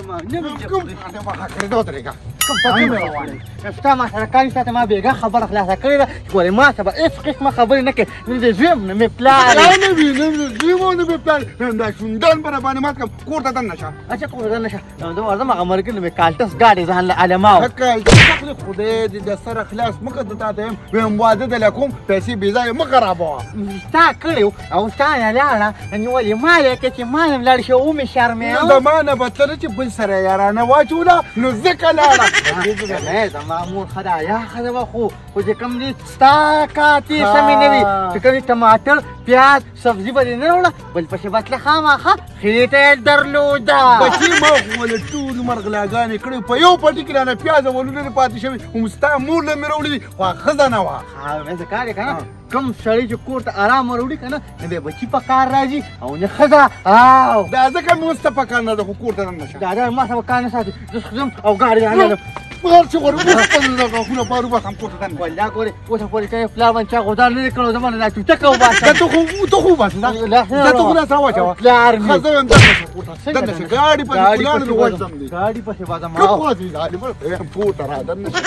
ما نمجم انا ما خريت ودريقه افتا ما سره کاری ساته ما بیګه خبره خلاصه کړې ده ګورې ما ته به هېڅ قسمه خبرې نه کوې نه د زویم نه مې پلار نه وي نه زویم او نه مې پلار دا شونډان به راباندې مات کړم کور ته دننه شه اچھا کور ته دننه شه زه ورځم هغه مرګ نه مې کالټس ګاډي ځان له علماو خدای دې د سره خلاص مه کړه تا ته ویم واده دله کوم پیسې بې ځایه مه خرابوه تا کړی او ستا نه لاړه نیولې ما یې که چې ما نه لاړ شي ومې شرمېږم زما نه به ته چې بل سره یارانه واچوله نو ځکه لاړه نه زما مور ښه ده یا ښه ده خو چې کوم دي ستا کاتې سمې نه وي چې کوم دي ټماټر پیاز سبزي به دې نه راوړه بل پسې بتله خامخا خېټه یې درلوده بچي ما خو ولې ټول عمر غلاګانې کړې په یو پټي کې رانه پیاز او ولونه پاتې شوي هم ستا مور له مې راوړي دي خو ښځه نه وه څه کار یې که نه کوم سړی چې کور ته ارام راوړي که نه نه دی بچي په کار راځي او نه ښځه او دا ځکه مې اوس ته په کار نه ده خو کور ته ننه شه دا ما ته به کار نه ساتي زه ځم او ګاډي رانه بغیر چې غواړم اوس خپل غاښونه بارو بخم کور ته دننه والله ګورې اوسه پورې چې پلار باندې چا غودار نه دی کړی زما نه دا چوچکه وباسه دا ته خو وباسه دا ته خو راسره واچوه پلار مې ښځه یم دننه شه کور ته دننه شه ګاډي پسې ګلانو دې وځم دي ګاډي پسې بازم کوم وځي ګاډي به کور ته را دننه شه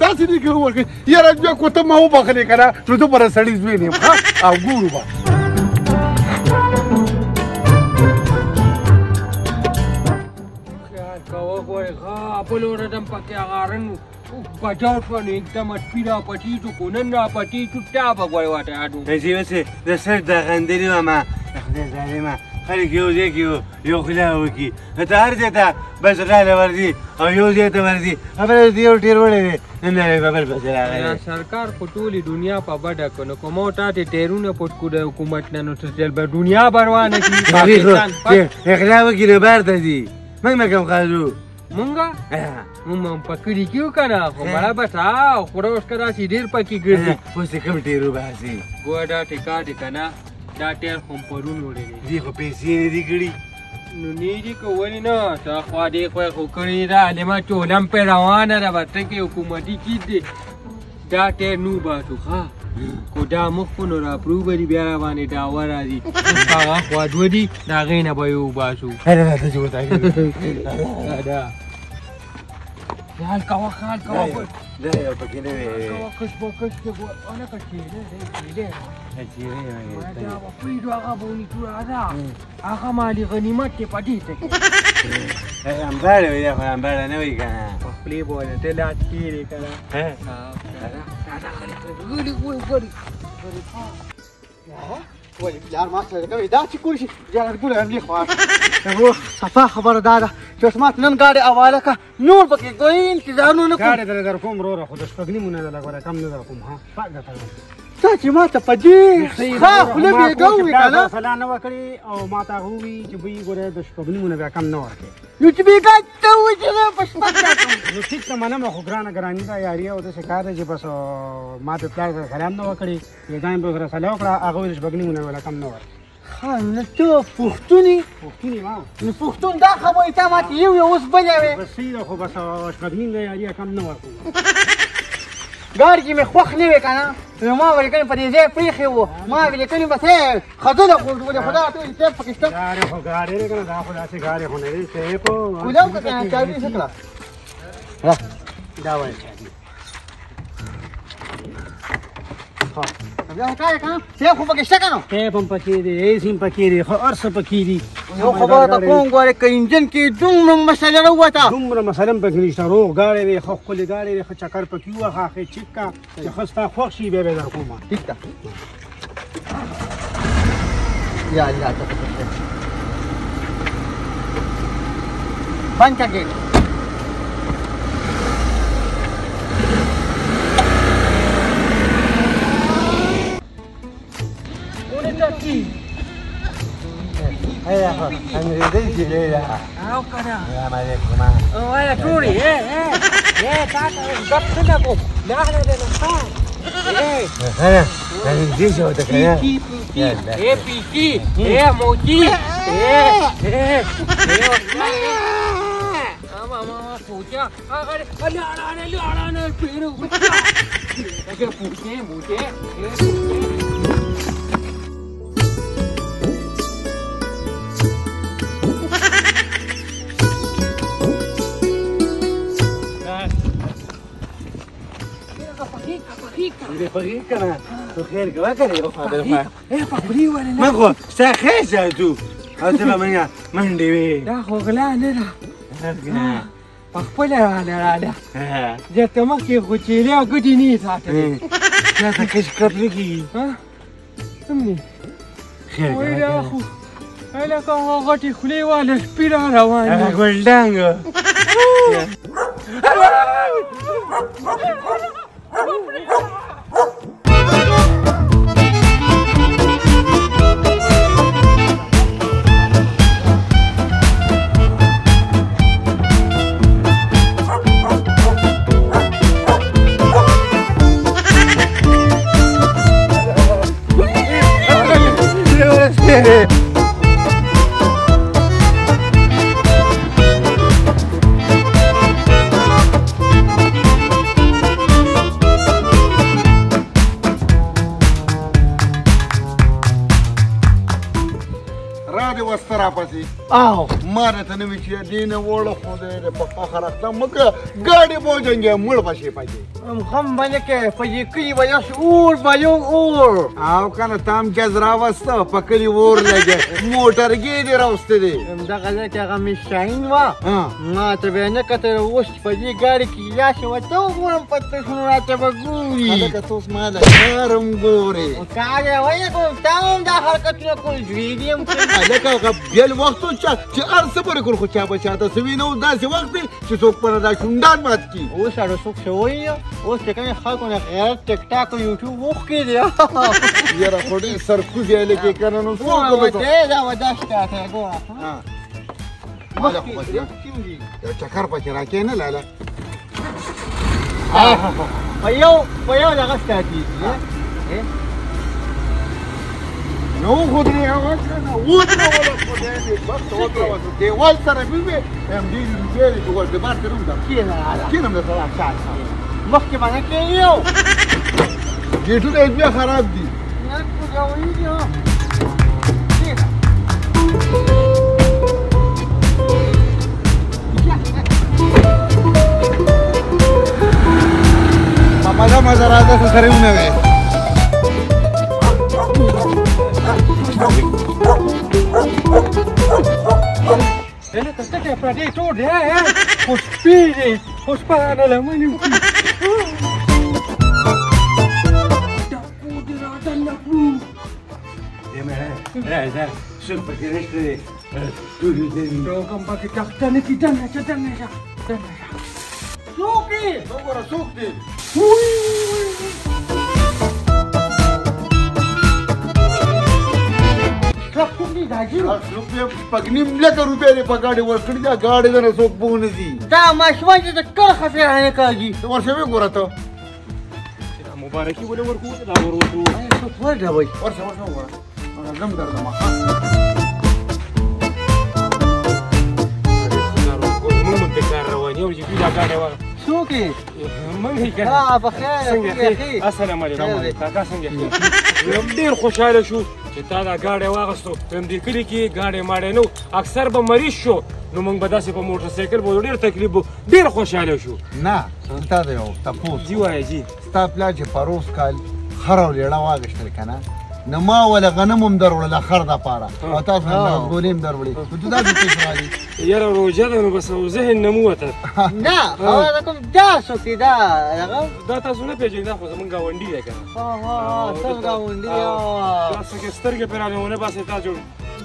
داسې دي که وکړې یاره بیا کو ته ما وبخلې که نه نو زه به سړي زوی نه یم او ګورو به بلو ردم پکې هغه رنګ بجاو شو نو एकदम سپي را پټي شو کو نن را پټي شو ټا به ګورې واټه اډو داسې اوسې د سر د غندلي ماما د خدای ظالمه خلک یو ځای کې یو خلا وکړي ته هر ځای ته بس راله ورځي او یو ځای ته ورځي خبره دې یو ټېر وړی دی نن به بل پسې راغلی سرکار خو ټولې دنیا په بډه کړو نو کومو تا ته ټیرونه پټ کړو د حکومت نه نو څه به دنیا بروانه کړي پاکستان اخلا وکړي نو بهر ته ځي موږ نه کوم خالو مونږه مونږ په کلي کې یو که نه خو مړه بس خوره اوس که داسې ډېر پکې ګرځي اوس یې کوم ټېر وباسي ګوه دا ټیکا دی که نه دا ټیر خو پرون وړی دی دې خو پیسې نه دي کړي نو نه دي که ولې نه ته خوا دې خو خو کړې ده علمه ټولم پرې روانه ده به ته کې حکومتي کیټ دی دا ټیر نو باسو ښه خو دا مخ خو نو راپرو به دي بیا راباندې ډاوه راځي هغه خوا دوه دي د هغې نه به یې وباسو راته چې ورته دا خیال کوه خیال کوه دا یو پکې نه وی کوه کش به کش کې ونه کش کېده دا به پرېږدو هغه به ونیسو ده هغه مالي غنیمت دی په دې ته کې امباړه وي دا خو امباړه نه وي که نه په خولې به ونه ته لاس کېږدې که نه ولې پلار ما سره کوي دا چې کولی شي جانګوله همدې خوا هغه صفا خبره دا ده چې اوس ما نن ګاډي حواله کړه نور پکې کوئی انتظارونه نه کوم ګاډي در کوم وروره خو د شپږ نیمو نه ده لګولی کم نه در کوم ها پاک درته تا چې ما ته په دې ښه خوله بېګه ووي که نه فلا نه وکړې او ما ته هغه ووي چې بوی ګوره د شپږ نیمو نه بیا کم نه ورکړې نو چې بېګا ته ووایي چې زه په شپږ راکړم نو ټیک ته منم خو ګرانه ګراني ده یاري او داسې کار دی چې بس ما ته پلار سره سلام نه وکړې بېګا مې سره سلا وکړه هغه وایي د شپږ نیمو نه ولا کم نه ورکړې ښه نو ته پښتون یې پښتون یم نو پښتون دا خبرې تا ما ته یو یو اوس بلې وې بس صحیح ده خو بس شپږ نیم ده یاري کم نه ورکړو ګاډي کې مې خوښ نه وې که نه نو ما به لیکنې په دې ځای پرېښې وو ما به لیکنې بس ښځه ده خو ولې خو دغه ټول صیب پکې شته ګاډي خو ګاډي دی که نه دا خو داسې ګاډي خو نه دی صیب کولاو که که نه چاوي څه کړه دا وایي چاوي بیا کار یې که نه صیب خو پکې شته که نه ټیپ هم پکې دی ایس هم پکې دی خو هر څه پکې دي یو خبره ته کوم ګورې که انجن کې دومره مسله راووته دومره مسله هم پکې نشته روغ ګاډی دی ښه ښکلې ګاډی دی ښه چکر پکې ووهه ښې چک که چې ښه ستا خوښ شي بیا به یې در کومه ټیک ده یا الله ته بند کړه ګیټ انګریزي جیلې ده او که نه سلام علیکم وایا ټولې تا ته ګپ څنګه کوم لاغله دی نو ښه انګریزي شو ته که نه پیکی موچی ماما پوچا لاړانه پیرو پوچې خدای خوږی که نه تو خیر که وکړې یو خبره پپړي ولې من خو ستا خیر ساتو او ته به منګه منډې وې دا خو غلا نه ده په خپله راله درته مخکې خو چیلې او ګوتې نه یې ساتلې چا ته کش کپ نه کېږي څومره خیر وایي که دا خو هلکه هغه غټې خولې واله سپي را روان دي ګلډانګ آو ما راته نه وي چې دې نه وړه خدای دې په فخر اخته مګه ګاډي بوجنګې مړ بشي پکې هم باندې کې په دې کلي به یو اور به یو اور او کنه تام جز راوسته په کلي اور لګې موټرګې دې راوسته دي همدغه ځای کې هغه مشاهین وه ما ته به یې نه کتل اوس چې په دې ګاډي کې یاشې ورته وګورم په تشنو راته به ګوري هلکه ته اوس ما د کار هم ګورې کار یې وایې کوم تا هم دا حرکتونه کوم ژویډي هم کوم هلکه هغه بیل وخت و چې هر څه پرې کړو خو چا به چاته څه وي نه و داسې وخت دی چې څوک پنه دا شونډان مات کړي اوس اړه څوک شوی اوس چې کومې خلکو نه غیرت ټیک ټاک او یوټیوب وښکې دی یاره خو ډېر سرکوز یې لکې که نه نو څوک دا ودا شته ته ګوره یو چکر پکې راکې نه لاله په یو دغه شته کېږي نو خو درې هغه که نه ودرېوله خدای دې بخت ودرېوه دیوال سره مې وې یم ډېرې روپۍ دي چې ولډبار ته روم ده کېنم درته مخکې به نه کېږي یو ګېټونه یې بیا خراب دي مزه مزه راځه څه سره ونوې هلکه څه کوې پردی ټول دی خو سپي دی خو شپه نه لمنې وکړي دا کور دې رادننه کړو راځه څوک پکې نشته دی ټول یې دي روغم پکې ټاکته نه کړي دننه شه دننه شه څوک دی وګوره څوک دی شپږ نیم لکه روپۍ دې په ګاډي ورکړي دا ګاډي دنه څوک به ونه ځي دا ماشومان چې د کرښه پرې نه کېږي ورشه وګوره ته مبارکي ولې ورکوو دا ور وکړو څوک ورډوئ ورشه وګوره غم درځم موږ په کار روان یو چې دا ګاډی وه څوک یې موږ یې که بخیر څنګه السلام علیکم کاکا څنګه ډېر خوشحاله شو چې تا دا ګاډی واخیستو په همدې کلي کې ګاډی ماډی نه و اکثر به مریض شو نو موږ به داسې په موټر سایکل به ډېر تکلیف و ډېر خوشحاله شو نه تا د یو تپوس جی وایه جی ستا پلار چې پروس کال خر او لیړه واغېشتل که نه نو ما وله غنم هم دروړله خر دپاره او تاسو ګولې هم دروړې نو ته داسې پیسې رالې یاره روژه ده نو بس ذهن نه مو وته نه خبره کوم دا څوک دی دا هغه دا تاسو نه پېژنئ دا خو زموږ ګاونډي دی که نه ستاسو ګاونډي دا څه کې سترګې پرې رانه ونه باسئ تا جوړ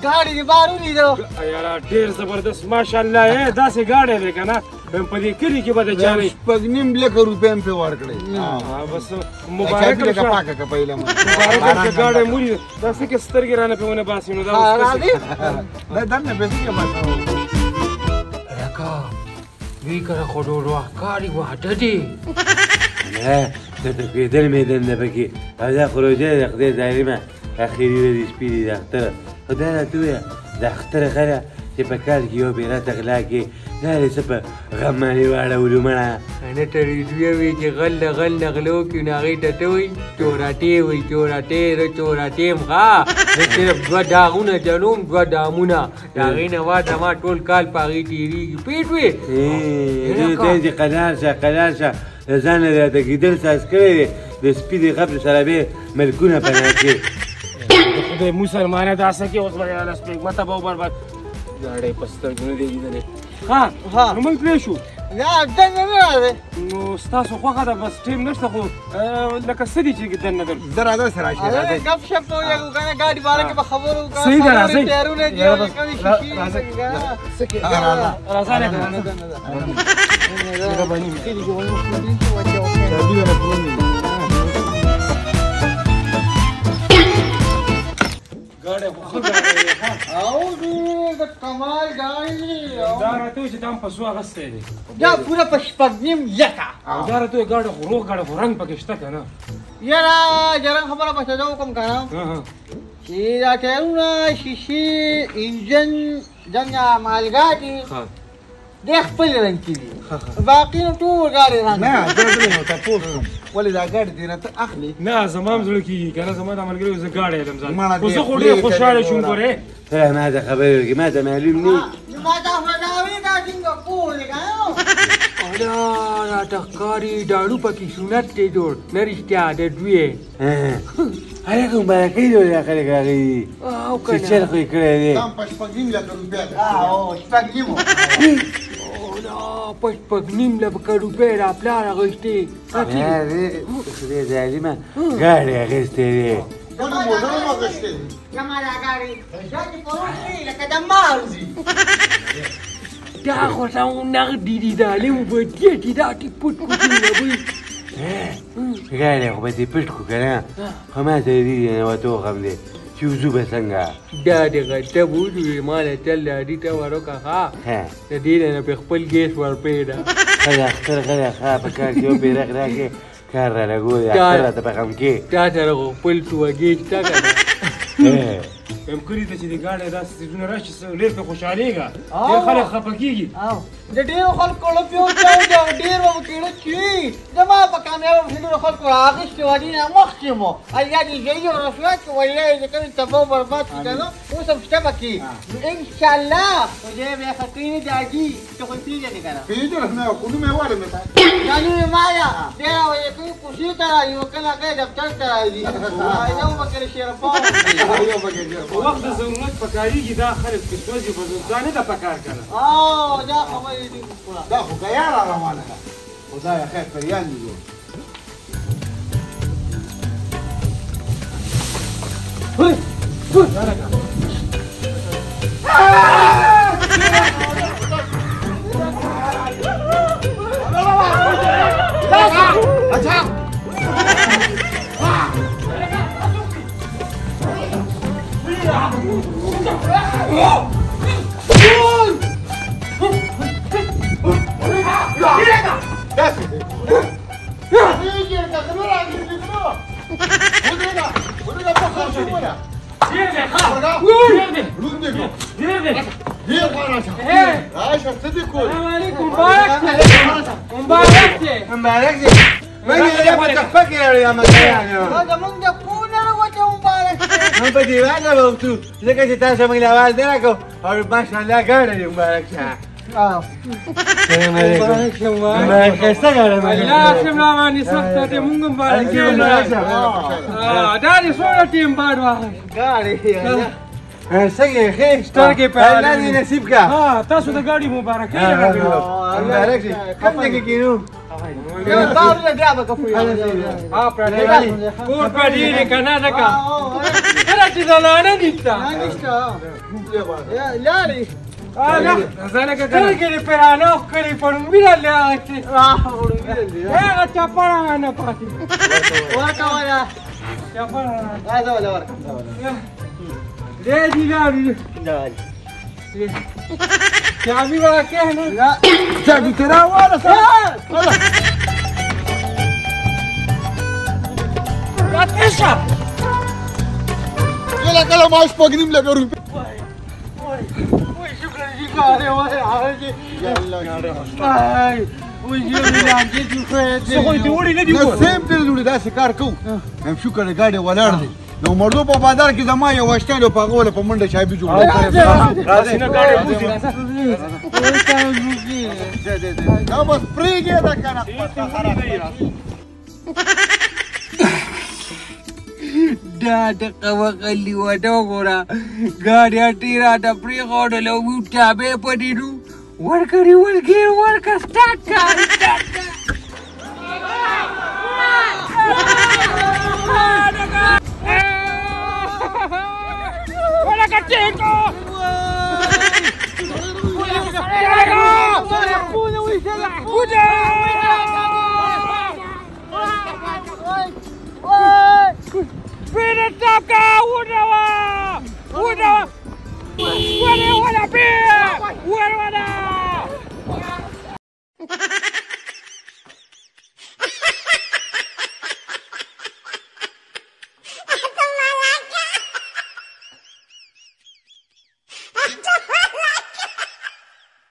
ګاډي دې بار ولیدو یاره ډېر زبردست ماشاءالله داسې ګاډی دی که نه په دې کلي کې به د چا نه شپږ نیم لکه روپۍ هم پرې ورکړې بس مبارک لکه پاکه که پهله مبارک چې ګاډی مولي دا څه کې سترګې رانه پرې ونه باسي نو دا دا دننه پیسې کې باسه لکه وی کړه خو ډوډ ښکاري واټه دی نه درته کېدل مې دنده پکې او دا خو روژه د خدای ظالمه اخري ورځې شپې دي د اختره خو دا راته ووایه د اختره خره چې په کال کې یو پیره تغلا کې دا دې څه په غم باندې واړولو مړه انا تریدوی وی چې غل نغلو کې ناغې ته ته وي چوراټې وي چوراټې ښه صرف دوه داغونه جنوم دوه دامونه د هغې نه وا زما ټول کال په هغې تېرېږي پېټ وې ته چې قلار شه د ځانه راته ګیدل ساز کړی دی د سپي د غبر سره به ملکونه پناه کې خدای مسلمانه داسه کې اوس به یاله سپېږمته به وبرباد ګاډی په سترګو نه دی لیدلی ښه نو موږ پرې شو نه دننه نه راځي نو ستاسو خوښه ده بس ټیم نشته خو لکه څه دي چې دننه درځو زه راځه سره راشئ راځئ گپ شپ وکړو کنه ګاډي باره کې به خبرو وکړو صحیح ده راځئ ټایرونه جوړ کړي شي راځه نه ګاډی خو ښه ګاډی دی او د کمال ګاډي دا راته وایي چې دا هم په څو اخیستی دی دا پوره په شپږ نیم لکه او دا راته وایي ګاډی خو روغ ګاډی خو رنګ پکې شته که نه یاره جرنګ خبره به څه وکړم که نه چې دا ټایرونه شیشې انجن دنګه مالګاډي د خپل رنګ کې دي باقي نو ټول ګاډي رنګ نه زه یو تپوس کوم ولې دا ګاډي دې نه ته اخلي نه زما هم زړه کېږي که نه زما دا ملګري زه ګاډی یم ځان ماړه خو زه خو ډېر خوشحاله شوم ګورې ته ما ته خبرې وکړې ما ته معلوم نه ما تا خو دا وی دا سنګاپور دی که نه اړه راته ښکاري ډاړو پکې سنت دی جوړ نه رښتیا د دوی هلکه مبارکۍ دې ولې خلک راغلي او چې چل خو یې کړی دی دا په شپږ نیم لکه روپۍ ده او شپږ نیمو په شپږ نیم لکه روپۍ را پلار اخیستې خدای ظالمه ګاډی اخیستی دی ټول موټر هم اخیستی دي زما دا ګاډي داسې پروت دی لکه د مالزي دا خو سمو نغدي دي دا لیم په ټیټې دا ټیپوټ کوټونه وي ګاډی خو به دې پټ کړو که نه خو ما ته یې دي نه ورته وخم دی چې وځو به څنګه دا د غټه بوجو ما له تل دې ته وروکه ښه د دې نه په خپل ګیس ورپېږده خلک اختر غلی ښه په کار کې یو بیرغ راکړې کار را لګو دی اختر راته په غم کې تا سره خو خپل توګې شته که نه امکري ته چې د ګاډی داسې څیزونه راشي ډېر پرې خوشحالېږه ډېر خلک خفه کېږي د ډېرو خلکو له پیو چاو دی او ډېر به کېړه چوي زما په کامیابه ډېرو خلکو رااخیستې وه دې نه مخکې مو یا دې ژوي او رسوات کې ویلی چې کوم تباه و برباد کړي که نه اوس هم شته پکې نو انشاءالله خو دې بیا خطرې نه داږي ته خو پېژنې که نه پېژنم نه خو نوم یې وایم ته دا نوم یې مایا دی وایي کوي کوڅې ته راځي او کله کله دفتر ته راځي یو به کله شیرپاو یو پکې په وخت د ضرورت پکارېږي دا خلک چې سوځي په دا نه ده پکار که نه دا خبرې دي دا خو ګیا را روانه ده خدایه خیر پریان دي جوړ مبارک دی من یې په تفکر یم دا زمونږ د کونه وته مبارک دی هم په دیوال به وتو ځکه چې تاسو موږ له اواز نه راکړو او ماشاءالله ګاډی دی مبارک شه مبارک ښایسته ګاډی الله شمله باندې سخته دی مونږ هم مبارک یو دا دې څومره ټیم باد واخیست ګاډي څنګه یې ښې سترګې په الله دې نصیب کا تاسو د ګاډي مبارکۍ مبارک شي کوم ځای کې کینو باور بیا به کوو کور په ډېرې که نه ده که کله چې زنانه نشته لارې سترګې دې پرانه ښکلې پړونګونه لهغسې هغه چپړه نه پاتې ورکه ولا چپړه راځه ولا ورکه دې دي لاړې چابي به کښېنه چابي ته راواله راته شه کله کله ما شپږ نیم لکه روپۍ شكرا لك يا حاجي نسیم ته جوړې داسې کار کوو هم شکر دی ګاډی ولاړ دی نو مردو په بازار کې زما یو واشټاین او په هغه ول په منډه چابي جوړه راځي نه ګاډي بوزي دا بس پریږه دا کنه دا دغه وغلی ودا وګوره ګاډي ټیرا د پریښودل او ټابې پټې نو ورکړي ورکه سټارټ کړه Wala